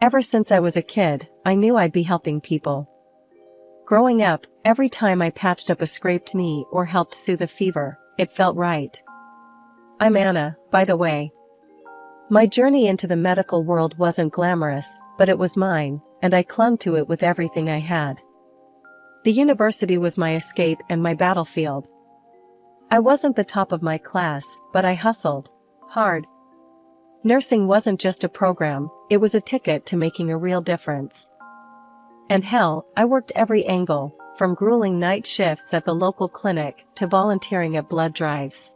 Ever since I was a kid, I knew I'd be helping people. Growing up, every time I patched up a scraped knee or helped soothe a fever, it felt right. I'm Anna, by the way. My journey into the medical world wasn't glamorous, but it was mine, and I clung to it with everything I had. The university was my escape and my battlefield. I wasn't the top of my class, but I hustled hard. Nursing wasn't just a program, it was a ticket to making a real difference. And hell, I worked every angle, from grueling night shifts at the local clinic to volunteering at blood drives.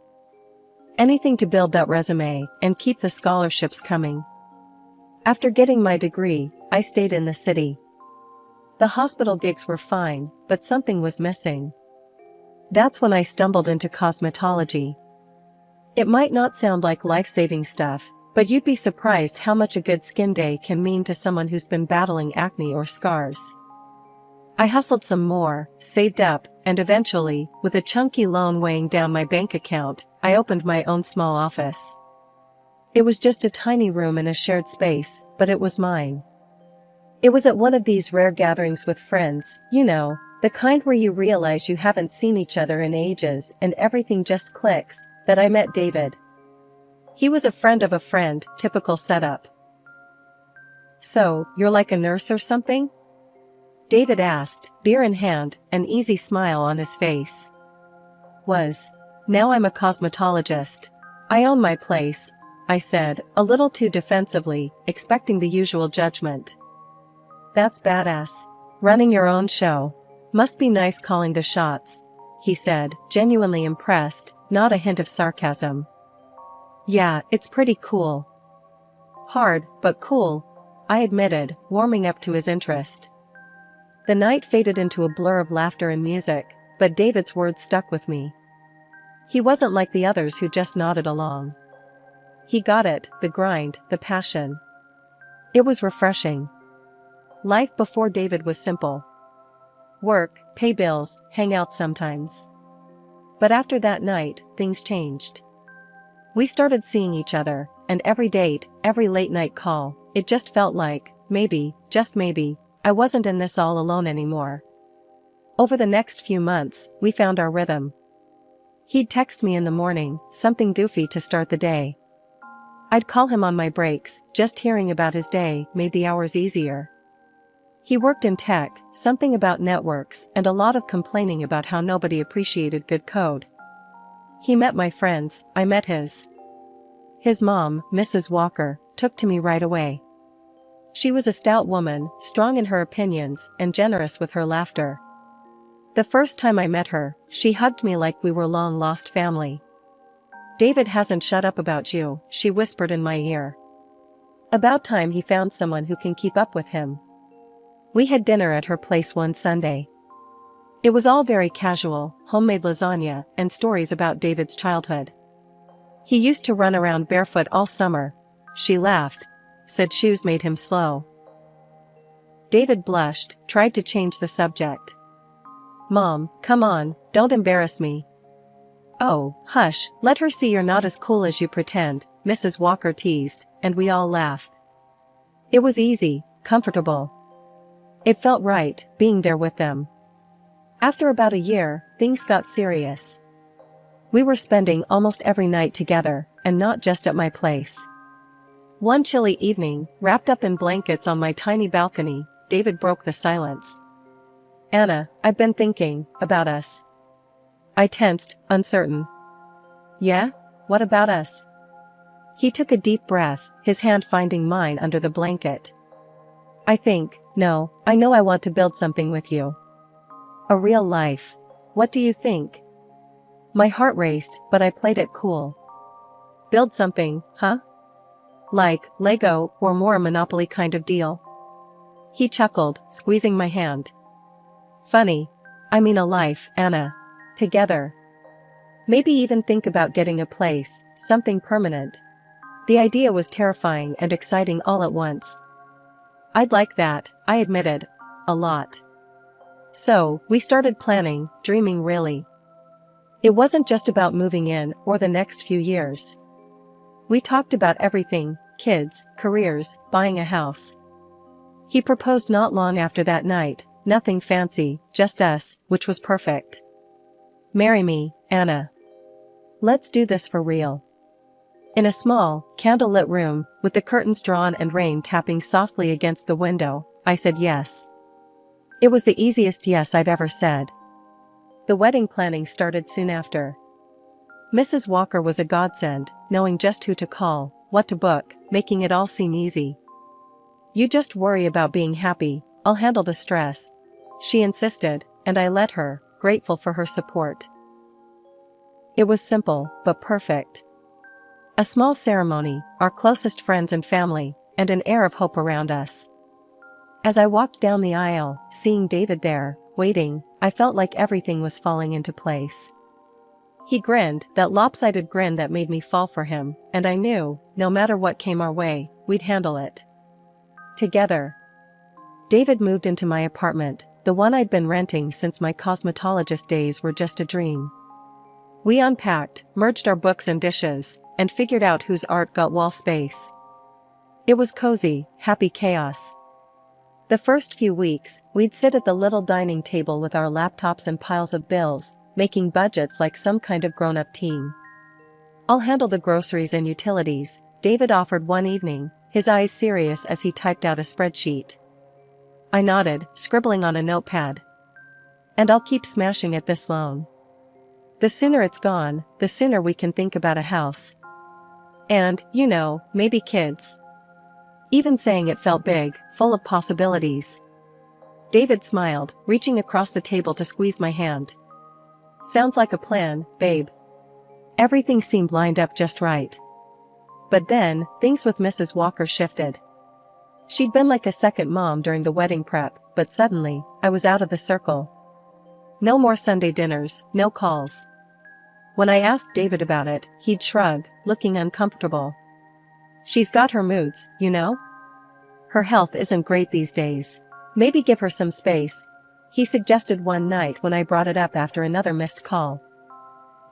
Anything to build that resume and keep the scholarships coming. After getting my degree, I stayed in the city. The hospital gigs were fine, but something was missing. That's when I stumbled into cosmetology. It might not sound like life-saving stuff, but you'd be surprised how much a good skin day can mean to someone who's been battling acne or scars. I hustled some more, saved up, and eventually, with a chunky loan weighing down my bank account, I opened my own small office. It was just a tiny room in a shared space, but it was mine. It was at one of these rare gatherings with friends, you know, the kind where you realize you haven't seen each other in ages and everything just clicks, that I met David. He was a friend of a friend, typical setup. "So, you're like a nurse or something?" David asked, beer in hand, an easy smile on his face. Now I'm a cosmetologist. I own my place, I said, a little too defensively, expecting the usual judgment. "That's badass. Running your own show. Must be nice calling the shots," he said, genuinely impressed, not a hint of sarcasm. "Yeah, it's pretty cool." "Hard, but cool," I admitted, warming up to his interest. The night faded into a blur of laughter and music, but David's words stuck with me. He wasn't like the others who just nodded along. He got it, the grind, the passion. It was refreshing. Life before David was simple. Work, pay bills, hang out sometimes. But after that night, things changed. We started seeing each other, and every date, every late-night call, it just felt like, maybe, just maybe, I wasn't in this all alone anymore. Over the next few months, we found our rhythm. He'd text me in the morning, something goofy to start the day. I'd call him on my breaks, just hearing about his day made the hours easier. He worked in tech, something about networks, and a lot of complaining about how nobody appreciated good code. He met my friends, I met his. His mom, Mrs. Walker, took to me right away. She was a stout woman, strong in her opinions, and generous with her laughter. The first time I met her, she hugged me like we were long-lost family. "David hasn't shut up about you," she whispered in my ear. "About time he found someone who can keep up with him." We had dinner at her place one Sunday. It was all very casual, homemade lasagna, and stories about David's childhood. "He used to run around barefoot all summer," she laughed, said shoes made him slow. David blushed, tried to change the subject. "Mom, come on, don't embarrass me." "Oh, hush, let her see you're not as cool as you pretend," Mrs. Walker teased, and we all laughed. It was easy, comfortable. It felt right, being there with them. After about a year, things got serious. We were spending almost every night together, and not just at my place. One chilly evening, wrapped up in blankets on my tiny balcony, David broke the silence. "Anna, I've been thinking about us." I tensed, uncertain. "Yeah? What about us?" He took a deep breath, his hand finding mine under the blanket. I know I want to build something with you. A real life. What do you think?" My heart raced, but I played it cool. "Build something, huh? Like Lego or more a Monopoly kind of deal?" He chuckled, squeezing my hand. "Funny. I mean a life, Anna. Together. Maybe even think about getting a place, something permanent." The idea was terrifying and exciting all at once. "I'd like that," I admitted. A lot. So, we started planning, dreaming really. It wasn't just about moving in or the next few years. We talked about everything, kids, careers, buying a house. He proposed not long after that night, nothing fancy, just us, which was perfect. Marry me, Anna. Let's do this for real. In a small, candlelit room, with the curtains drawn and rain tapping softly against the window, I said yes. It was the easiest yes I've ever said. The wedding planning started soon after. Mrs. Walker was a godsend, knowing just who to call, what to book, making it all seem easy. You just worry about being happy, I'll handle the stress, she insisted, and I let her, grateful for her support. It was simple, but perfect. A small ceremony, our closest friends and family, and an air of hope around us. As I walked down the aisle, seeing David there, waiting, I felt like everything was falling into place. He grinned, that lopsided grin that made me fall for him, and I knew, no matter what came our way, we'd handle it. Together. David moved into my apartment, the one I'd been renting since my cosmetologist days were just a dream. We unpacked, merged our books and dishes, and figured out whose art got wall space. It was cozy, happy chaos. The first few weeks, we'd sit at the little dining table with our laptops and piles of bills, making budgets like some kind of grown-up team. I'll handle the groceries and utilities, David offered one evening, his eyes serious as he typed out a spreadsheet. I nodded, scribbling on a notepad. And I'll keep smashing at this loan. The sooner it's gone, the sooner we can think about a house. And, maybe kids. Even saying it felt big, full of possibilities. David smiled, reaching across the table to squeeze my hand. Sounds like a plan, babe. Everything seemed lined up just right. But then, things with Mrs. Walker shifted. She'd been like a second mom during the wedding prep, but suddenly, I was out of the circle. No more Sunday dinners, no calls. When I asked David about it, he'd shrug, looking uncomfortable. She's got her moods, Her health isn't great these days. Maybe give her some space, he suggested one night when I brought it up after another missed call.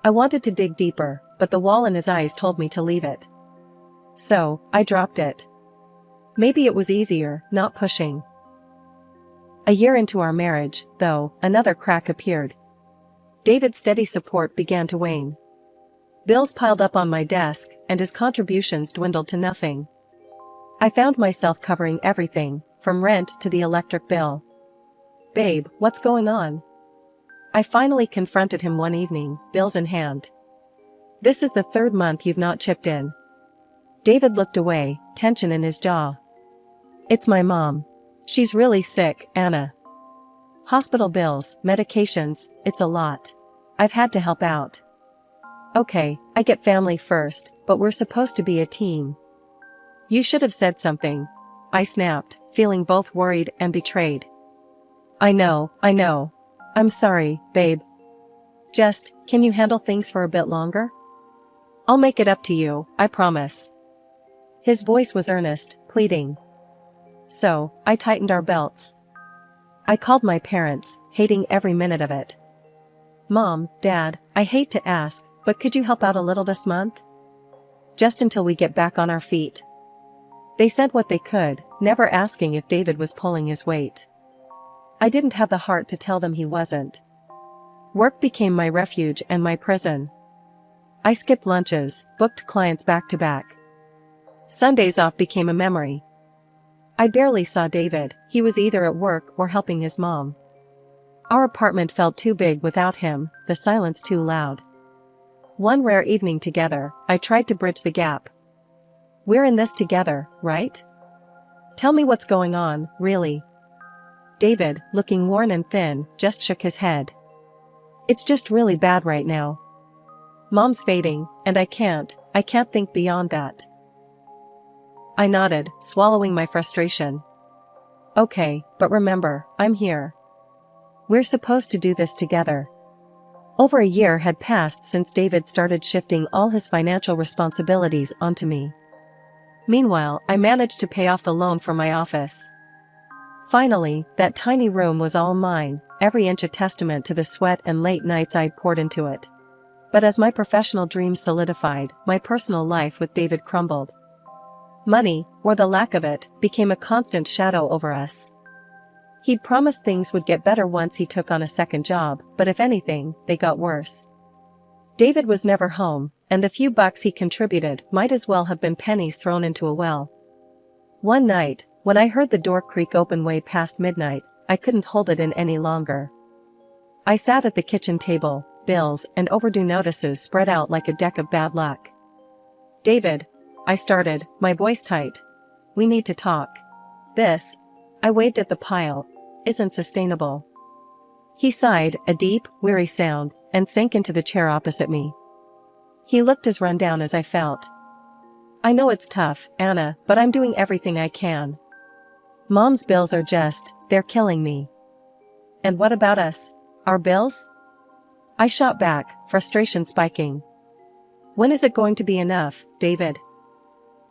I wanted to dig deeper, but the wall in his eyes told me to leave it. So, I dropped it. Maybe it was easier, not pushing. A year into our marriage, though, another crack appeared. David's steady support began to wane. Bills piled up on my desk, and his contributions dwindled to nothing. I found myself covering everything, from rent to the electric bill. Babe, what's going on? I finally confronted him one evening, bills in hand. This is the third month you've not chipped in. David looked away, tension in his jaw. It's my mom. She's really sick, Anna. Hospital bills, medications, it's a lot. I've had to help out. Okay, I get family first, but we're supposed to be a team. You should have said something. I snapped, feeling both worried and betrayed. I know. I'm sorry, babe. Just, can you handle things for a bit longer? I'll make it up to you, I promise. His voice was earnest, pleading. So, I tightened our belts. I called my parents, hating every minute of it. Mom, Dad, I hate to ask, but could you help out a little this month? Just until we get back on our feet. They said what they could, never asking if David was pulling his weight. I didn't have the heart to tell them he wasn't. Work became my refuge and my prison. I skipped lunches, booked clients back to back. Sundays off became a memory. I barely saw David, he was either at work or helping his mom. Our apartment felt too big without him, the silence too loud. One rare evening together, I tried to bridge the gap. We're in this together, right? Tell me what's going on, really. David, looking worn and thin, just shook his head. It's just really bad right now. Mom's fading, and I can't think beyond that. I nodded, swallowing my frustration. Okay, but remember, I'm here. We're supposed to do this together. Over a year had passed since David started shifting all his financial responsibilities onto me. Meanwhile, I managed to pay off the loan for my office. Finally, that tiny room was all mine, every inch a testament to the sweat and late nights I'd poured into it. But as my professional dreams solidified, my personal life with David crumbled. Money, or the lack of it, became a constant shadow over us. He'd promised things would get better once he took on a second job, but if anything, they got worse. David was never home, and the few bucks he contributed might as well have been pennies thrown into a well. One night, when I heard the door creak open way past midnight, I couldn't hold it in any longer. I sat at the kitchen table, bills and overdue notices spread out like a deck of bad luck. "David," I started, my voice tight. "We need to talk. This," I waved at the pile, "isn't sustainable." He sighed, a deep, weary sound, and sank into the chair opposite me. He looked as run down as I felt. "I know it's tough, Anna, but I'm doing everything I can. Mom's bills are they're killing me." "And what about us? Our bills?" I shot back, frustration spiking. "When is it going to be enough, David?"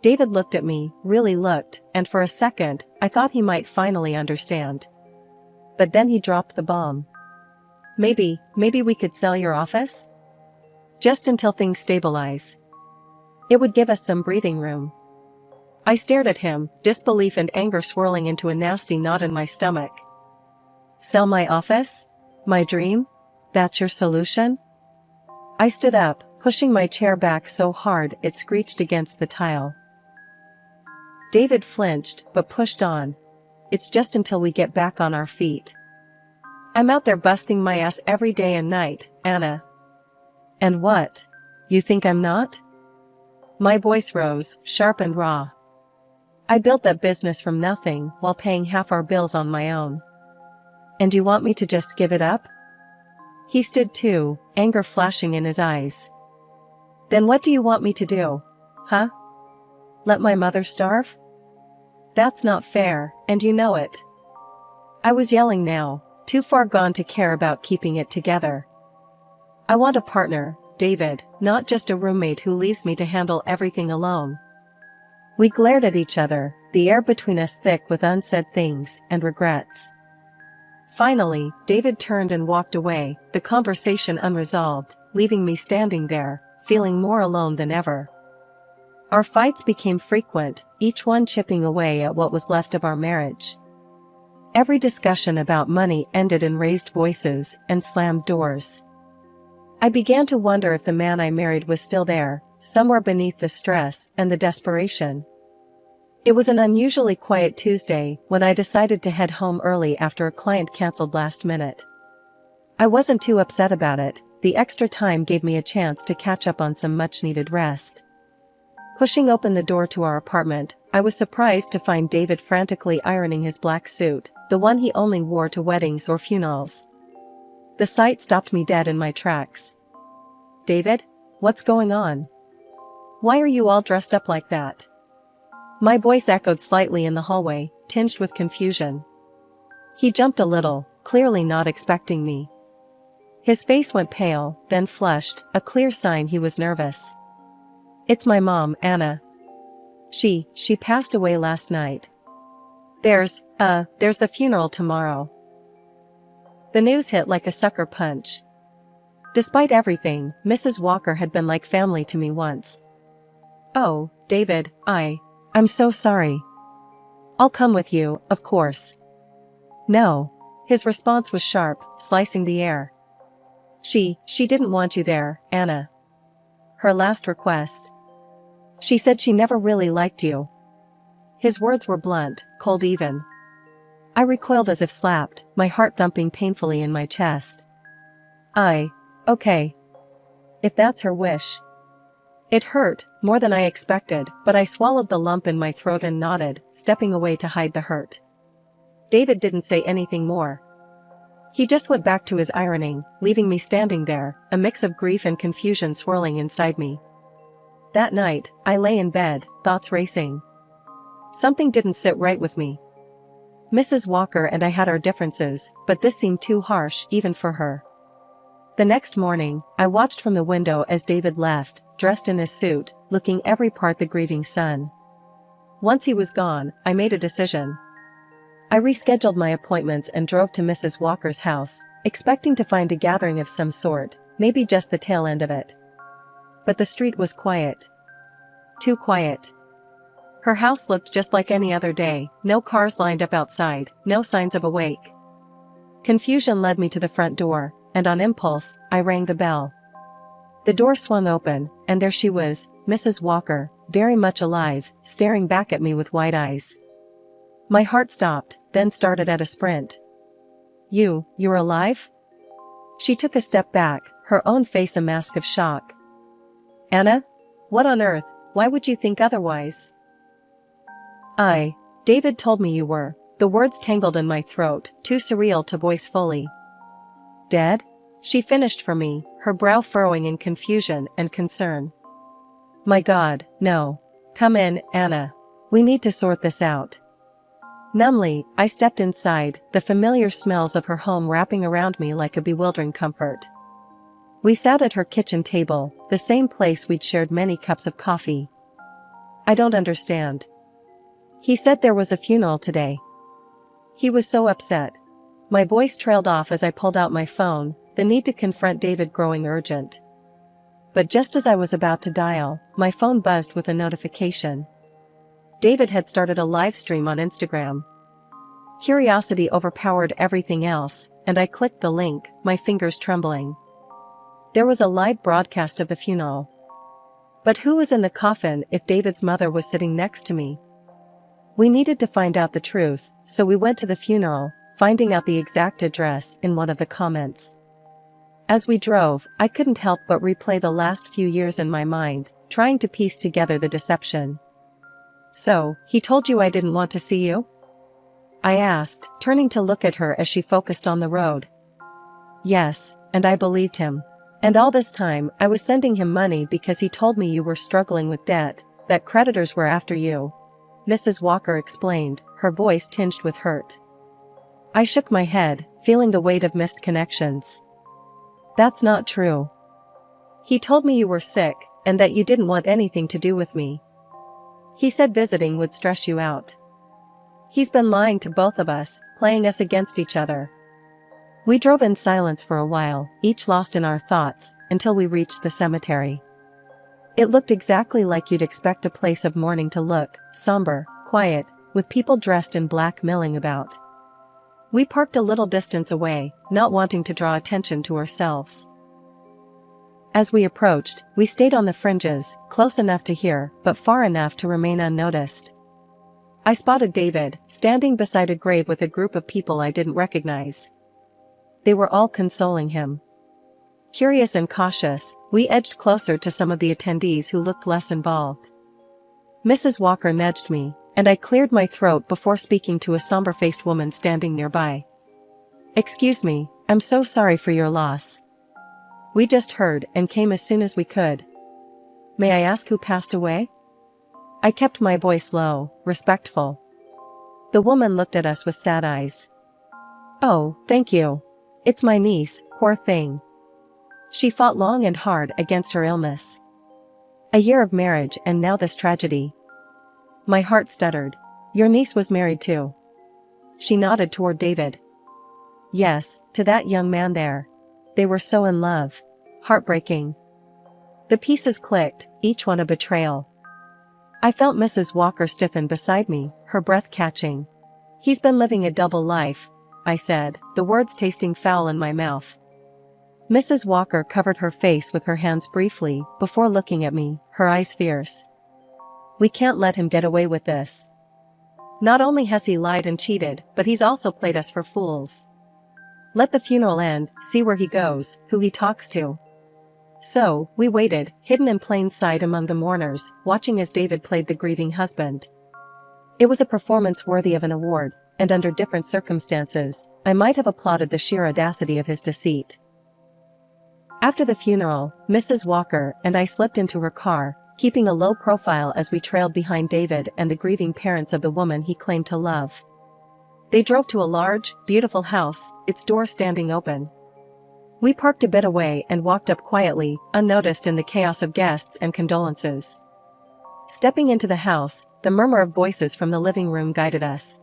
David looked at me, really looked, and for a second, I thought he might finally understand. But then he dropped the bomb. Maybe we could sell your office? Just until things stabilize. It would give us some breathing room." I stared at him, disbelief and anger swirling into a nasty knot in my stomach. "Sell my office? My dream? That's your solution?" I stood up, pushing my chair back so hard it screeched against the tile. David flinched, but pushed on. "It's just until we get back on our feet. I'm out there busting my ass every day and night, Anna." "And what? You think I'm not?" My voice rose, sharp and raw. "I built that business from nothing while paying half our bills on my own. And you want me to just give it up?" He stood too, anger flashing in his eyes. "Then what do you want me to do? Huh? Let my mother starve? That's not fair, and you know it." I was yelling now, too far gone to care about keeping it together. "I want a partner, David, not just a roommate who leaves me to handle everything alone." We glared at each other, the air between us thick with unsaid things and regrets. Finally, David turned and walked away, the conversation unresolved, leaving me standing there, feeling more alone than ever. Our fights became frequent, each one chipping away at what was left of our marriage. Every discussion about money ended in raised voices and slammed doors. I began to wonder if the man I married was still there, somewhere beneath the stress and the desperation. It was an unusually quiet Tuesday when I decided to head home early after a client canceled last minute. I wasn't too upset about it, the extra time gave me a chance to catch up on some much-needed rest. Pushing open the door to our apartment, I was surprised to find David frantically ironing his black suit, the one he only wore to weddings or funerals. The sight stopped me dead in my tracks. "David, what's going on? Why are you all dressed up like that?" My voice echoed slightly in the hallway, tinged with confusion. He jumped a little, clearly not expecting me. His face went pale, then flushed, a clear sign he was nervous. "It's my mom, Anna. She passed away last night. There's the funeral tomorrow." The news hit like a sucker punch. Despite everything, Mrs. Walker had been like family to me once. "Oh, David, I'm so sorry. I'll come with you, of course." "No." His response was sharp, slicing the air. She didn't want you there, Anna. Her last request. She said she never really liked you." His words were blunt, cold even. I recoiled as if slapped, my heart thumping painfully in my chest. Okay. If that's her wish. It hurt, more than I expected, but I swallowed the lump in my throat and nodded, stepping away to hide the hurt. David didn't say anything more. He just went back to his ironing, leaving me standing there, a mix of grief and confusion swirling inside me. That night, I lay in bed, thoughts racing. Something didn't sit right with me. Mrs. Walker and I had our differences, but this seemed too harsh even for her. The next morning, I watched from the window as David left, dressed in his suit, looking every part the grieving son. Once he was gone, I made a decision. I rescheduled my appointments and drove to Mrs. Walker's house, expecting to find a gathering of some sort, maybe just the tail end of it. But the street was quiet. Too quiet. Her house looked just like any other day, no cars lined up outside, no signs of a wake. Confusion led me to the front door, and on impulse, I rang the bell. The door swung open, and there she was, Mrs. Walker, very much alive, staring back at me with wide eyes. My heart stopped, then started at a sprint. You're alive?" She took a step back, her own face a mask of shock. "Anna? What on earth, why would you think otherwise?" David told me you were." The words tangled in my throat, too surreal to voice fully. "Dead?" She finished for me, her brow furrowing in confusion and concern. "My God, no. Come in, Anna. We need to sort this out." Numbly, I stepped inside, the familiar smells of her home wrapping around me like a bewildering comfort. We sat at her kitchen table, the same place we'd shared many cups of coffee. "I don't understand." "He said there was a funeral today. He was so upset." My voice trailed off as I pulled out my phone, the need to confront David growing urgent. But just as I was about to dial, my phone buzzed with a notification. David had started a live stream on Instagram. Curiosity overpowered everything else, and I clicked the link, my fingers trembling. There was a live broadcast of the funeral. But who was in the coffin if David's mother was sitting next to me? We needed to find out the truth, so we went to the funeral, finding out the exact address in one of the comments. As we drove, I couldn't help but replay the last few years in my mind, trying to piece together the deception. "So, he told you I didn't want to see you?" I asked, turning to look at her as she focused on the road. "Yes, and I believed him. And all this time, I was sending him money because he told me you were struggling with debt, that creditors were after you," Mrs. Walker explained, her voice tinged with hurt. I shook my head, feeling the weight of missed connections. "That's not true. He told me you were sick, and that you didn't want anything to do with me. He said visiting would stress you out. He's been lying to both of us, playing us against each other." We drove in silence for a while, each lost in our thoughts, until we reached the cemetery. It looked exactly like you'd expect a place of mourning to look, somber, quiet, with people dressed in black milling about. We parked a little distance away, not wanting to draw attention to ourselves. As we approached, we stayed on the fringes, close enough to hear, but far enough to remain unnoticed. I spotted David, standing beside a grave with a group of people I didn't recognize. They were all consoling him. Curious and cautious, we edged closer to some of the attendees who looked less involved. Mrs. Walker nudged me, and I cleared my throat before speaking to a somber-faced woman standing nearby. "Excuse me, I'm so sorry for your loss. We just heard and came as soon as we could. May I ask who passed away?" I kept my voice low, respectful. The woman looked at us with sad eyes. "Oh, thank you. It's my niece, poor thing. She fought long and hard against her illness. A year of marriage and now this tragedy." My heart stuttered. "Your niece was married too?" She nodded toward David. "Yes, to that young man there. They were so in love. Heartbreaking." The pieces clicked, each one a betrayal. I felt Mrs. Walker stiffen beside me, her breath catching. "He's been living a double life," I said, the words tasting foul in my mouth. Mrs. Walker covered her face with her hands briefly, before looking at me, her eyes fierce. "We can't let him get away with this. Not only has he lied and cheated, but he's also played us for fools. Let the funeral end, see where he goes, who he talks to." So, we waited, hidden in plain sight among the mourners, watching as David played the grieving husband. It was a performance worthy of an award, and under different circumstances, I might have applauded the sheer audacity of his deceit. After the funeral, Mrs. Walker and I slipped into her car, keeping a low profile as we trailed behind David and the grieving parents of the woman he claimed to love. They drove to a large, beautiful house, its door standing open. We parked a bit away and walked up quietly, unnoticed in the chaos of guests and condolences. Stepping into the house, the murmur of voices from the living room guided us.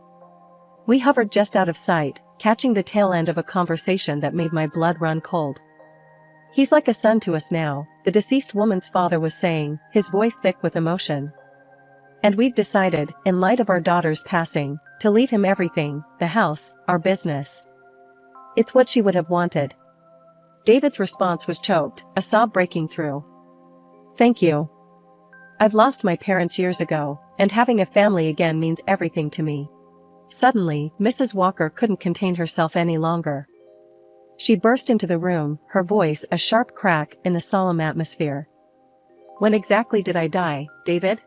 We hovered just out of sight, catching the tail end of a conversation that made my blood run cold. "He's like a son to us now," the deceased woman's father was saying, his voice thick with emotion. And we've decided, in light of our daughter's passing, to leave him everything, the house, our business. It's what she would have wanted. David's response was choked, a sob breaking through. Thank you. I've lost my parents years ago, and having a family again means everything to me. Suddenly, Mrs. Walker couldn't contain herself any longer. She burst into the room, her voice a sharp crack in the solemn atmosphere. When exactly did I die, David?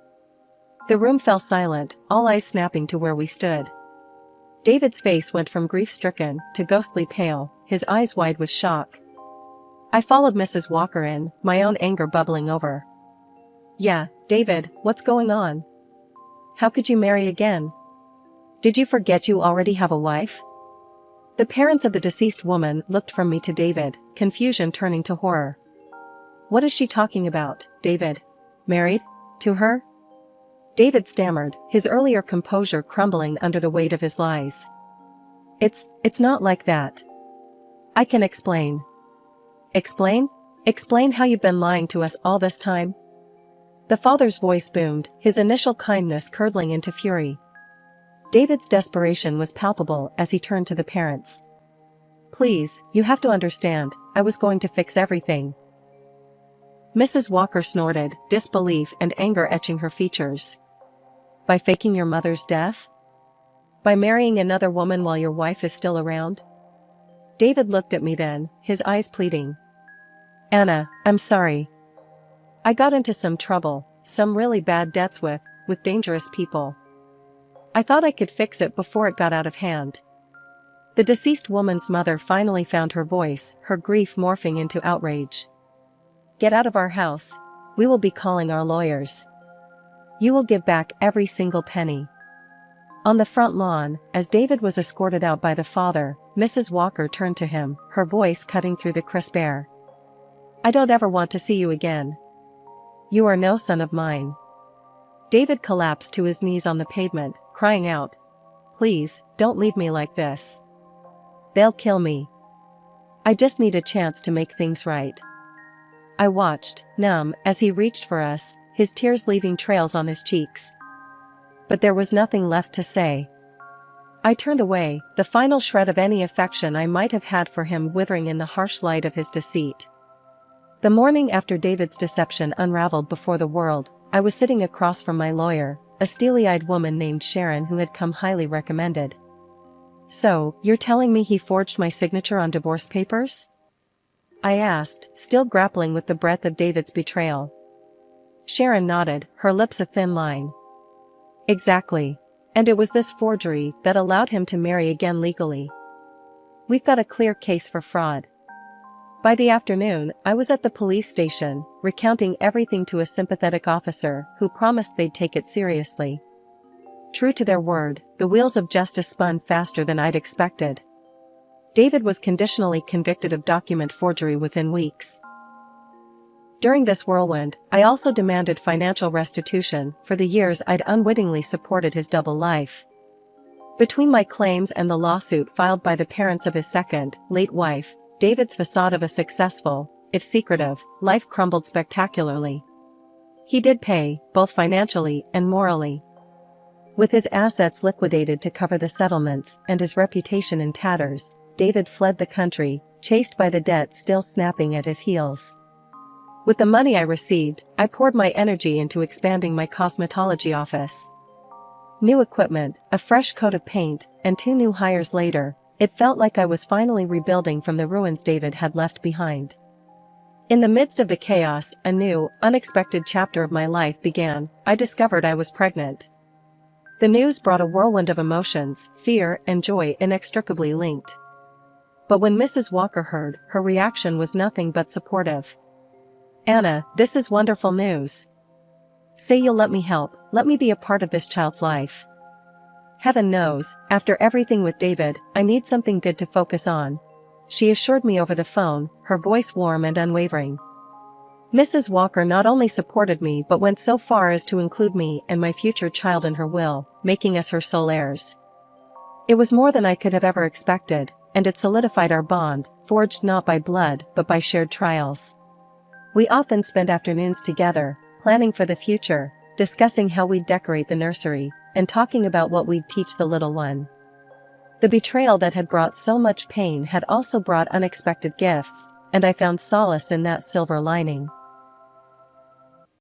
The room fell silent, all eyes snapping to where we stood. David's face went from grief-stricken to ghostly pale, his eyes wide with shock. I followed Mrs. Walker in, my own anger bubbling over. Yeah, David, what's going on? How could you marry again? Did you forget you already have a wife? The parents of the deceased woman looked from me to David, confusion turning to horror. What is she talking about, David? Married? To her? David stammered, his earlier composure crumbling under the weight of his lies. It's not like that. I can explain. Explain? Explain how you've been lying to us all this time? The father's voice boomed, his initial kindness curdling into fury. David's desperation was palpable as he turned to the parents. Please, you have to understand, I was going to fix everything. Mrs. Walker snorted, disbelief and anger etching her features. By faking your mother's death? By marrying another woman while your wife is still around? David looked at me then, his eyes pleading. Anna, I'm sorry. I got into some trouble, some really bad debts with dangerous people. I thought I could fix it before it got out of hand. The deceased woman's mother finally found her voice, her grief morphing into outrage. Get out of our house. We will be calling our lawyers. You will give back every single penny. On the front lawn, as David was escorted out by the father, Mrs. Walker turned to him, her voice cutting through the crisp air. I don't ever want to see you again. You are no son of mine. David collapsed to his knees on the pavement, crying out, Please, don't leave me like this. They'll kill me. I just need a chance to make things right. I watched, numb, as he reached for us, his tears leaving trails on his cheeks. But there was nothing left to say. I turned away, the final shred of any affection I might have had for him withering in the harsh light of his deceit. The morning after David's deception unraveled before the world, I was sitting across from my lawyer, a steely-eyed woman named Sharon who had come highly recommended. So, you're telling me he forged my signature on divorce papers? I asked, still grappling with the breadth of David's betrayal. Sharon nodded, her lips a thin line. Exactly. And it was this forgery that allowed him to marry again legally. We've got a clear case for fraud. By the afternoon, I was at the police station, recounting everything to a sympathetic officer who promised they'd take it seriously. True to their word, the wheels of justice spun faster than I'd expected. David was conditionally convicted of document forgery within weeks. During this whirlwind, I also demanded financial restitution for the years I'd unwittingly supported his double life. Between my claims and the lawsuit filed by the parents of his second, late wife, David's facade of a successful, if secretive, life crumbled spectacularly. He did pay, both financially and morally. With his assets liquidated to cover the settlements and his reputation in tatters, David fled the country, chased by the debt still snapping at his heels. With the money I received, I poured my energy into expanding my cosmetology office. New equipment, a fresh coat of paint, and 2 new hires later, it felt like I was finally rebuilding from the ruins David had left behind. In the midst of the chaos, a new, unexpected chapter of my life began. I discovered I was pregnant. The news brought a whirlwind of emotions, fear and joy inextricably linked. But when Mrs. Walker heard, her reaction was nothing but supportive. Anna, this is wonderful news. Say you'll let me help, let me be a part of this child's life. Heaven knows, after everything with David, I need something good to focus on. She assured me over the phone, her voice warm and unwavering. Mrs. Walker not only supported me but went so far as to include me and my future child in her will, making us her sole heirs. It was more than I could have ever expected, and it solidified our bond, forged not by blood but by shared trials. We often spent afternoons together, planning for the future, discussing how we'd decorate the nursery, and talking about what we'd teach the little one. The betrayal that had brought so much pain had also brought unexpected gifts, and I found solace in that silver lining.